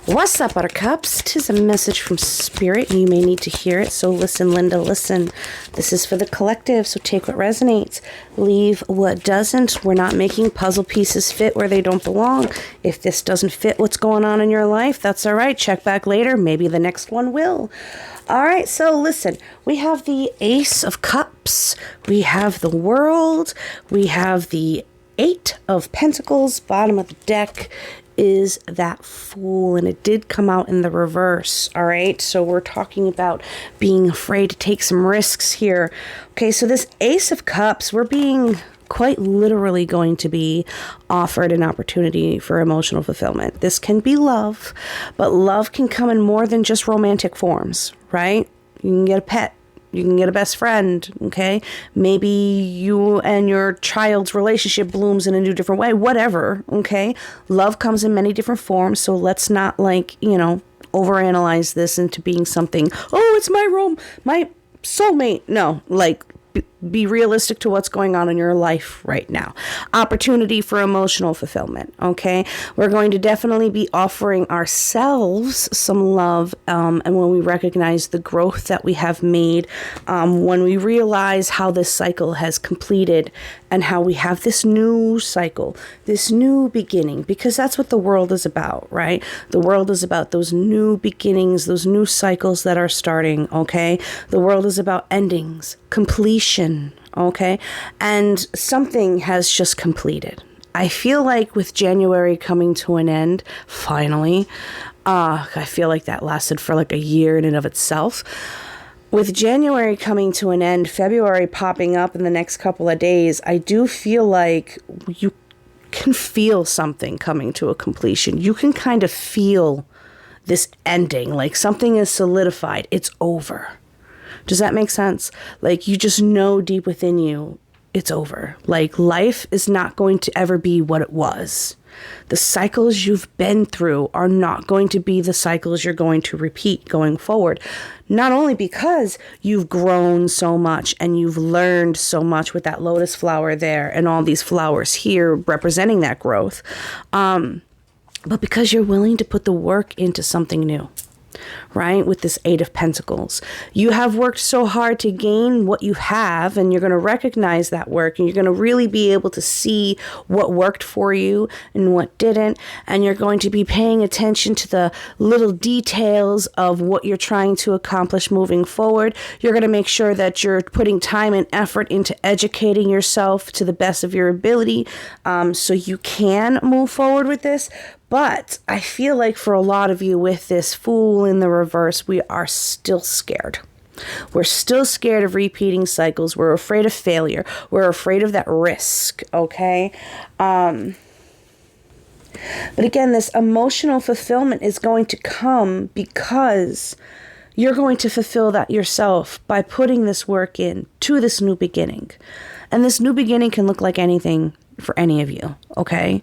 What's up, Buttercups? 'Tis a message from Spirit, and you may need to hear it. So listen, Linda, listen. This is for the collective, so take what resonates. Leave what doesn't. We're not making puzzle pieces fit where they don't belong. If this doesn't fit what's going on in your life, that's all right. Check back later. Maybe the next one will. All right, so listen. We have the Ace of Cups. We have the World. We have the Eight of Pentacles. Bottom of the deck is that Fool, and it did come out in the reverse. All right, so we're talking about being afraid to take some risks here. Okay, so this Ace of Cups, we're being quite literally going to be offered an opportunity for emotional fulfillment. This can be love, but love can come in more than just romantic forms, right? You can get a pet. You can get a best friend, okay? Maybe you and your child's relationship blooms in a new different way, whatever, okay? Love comes in many different forms, so let's not, overanalyze this into being something, oh, it's my soulmate. No, be realistic to what's going on in your life right now. Opportunity for emotional fulfillment, okay? We're going to definitely be offering ourselves some love, and when we recognize the growth that we have made, when we realize how this cycle has completed and how we have this new cycle, this new beginning, because that's what the world is about, right? The world is about those new beginnings, those new cycles that are starting, okay? The world is about endings, completion, okay? And something has just completed. I feel like with January coming to an end, finally, I feel like that lasted for like a year in and of itself. With January coming to an end, February popping up in the next couple of days, I do feel like you can feel something coming to a completion. You can kind of feel this ending, like something is solidified. It's over. Does that make sense? Like you just know deep within you, it's over. Like life is not going to ever be what it was. The cycles you've been through are not going to be the cycles you're going to repeat going forward. Not only because you've grown so much and you've learned so much with that lotus flower there and all these flowers here representing that growth, but because you're willing to put the work into something new. Right? With this Eight of Pentacles. You have worked so hard to gain what you have, and you're going to recognize that work, and you're going to really be able to see what worked for you and what didn't, and you're going to be paying attention to the little details of what you're trying to accomplish moving forward. You're going to make sure that you're putting time and effort into educating yourself to the best of your ability, so you can move forward with this. But I feel like for a lot of you with this Fool in the reverse, we are still scared. We're still scared of repeating cycles. We're afraid of failure. We're afraid of that risk, okay? But again, this emotional fulfillment is going to come because you're going to fulfill that yourself by putting this work in to this new beginning. And this new beginning can look like anything for any of you, okay?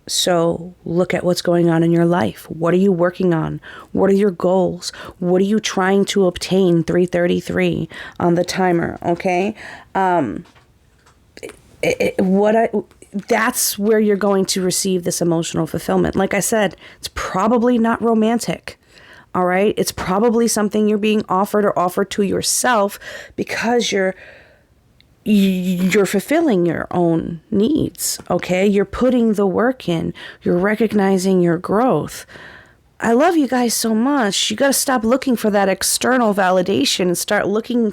So look at what's going on in your life. What are you working on? What are your goals? What are you trying to obtain? 333 on the timer, okay? That's where you're going to receive this emotional fulfillment. Like I said, it's probably not romantic. All right? It's probably something you're being offered or offered to yourself because you're fulfilling your own needs, okay? You're putting the work in. You're recognizing your growth. I love you guys so much. You got to stop looking for that external validation and start looking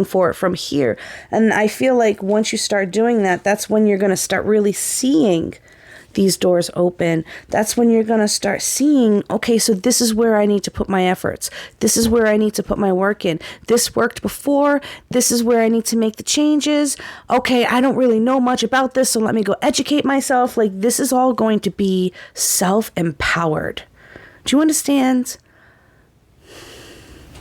for it from here. And I feel like once you start doing that, that's when you're going to start really seeing these doors open. That's when you're going to start seeing, okay, so this is where I need to put my efforts. This is where I need to put my work in. This worked before. This is where I need to make the changes. Okay, I don't really know much about this, so let me go educate myself. Like, this is all going to be self-empowered. Do you understand?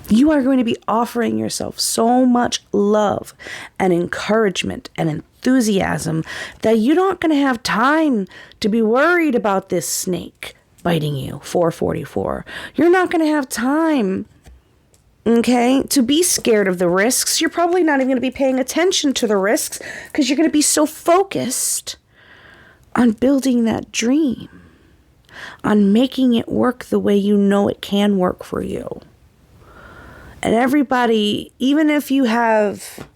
You are going to be offering yourself so much love and encouragement and enthusiasm that you're not going to have time to be worried about this snake biting you. 444. You're not going to have time, okay, to be scared of the risks. You're probably not even going to be paying attention to the risks because you're going to be so focused on building that dream. on making it work the way you know it can work for you. And everybody, even if you have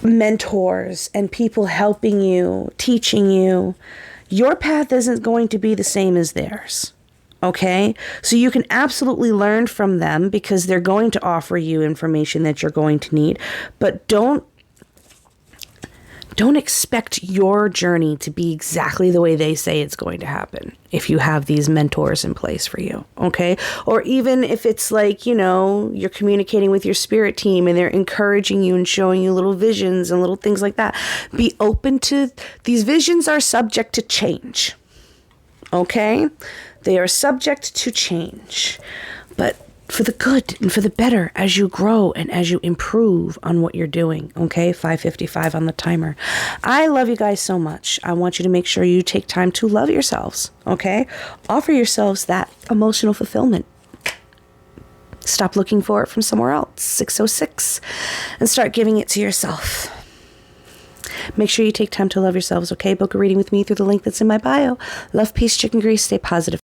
mentors and people helping you, teaching you, your path isn't going to be the same as theirs. Okay? So you can absolutely learn from them because they're going to offer you information that you're going to need, but don't expect your journey to be exactly the way they say it's going to happen if you have these mentors in place for you, okay? Or even if it's like, you're communicating with your spirit team and they're encouraging you and showing you little visions and little things like that. Be open to, these visions are subject to change, okay? They are subject to change, but for the good and for the better as you grow and as you improve on what you're doing. Okay, 5:55 on the timer. I love you guys so much. I want you to make sure you take time to love yourselves. Okay, offer yourselves that emotional fulfillment. Stop looking for it from somewhere else, 606, and start giving it to yourself. Make sure you take time to love yourselves. Okay, book a reading with me through the link that's in my bio. Love, peace, chicken grease. Stay positive.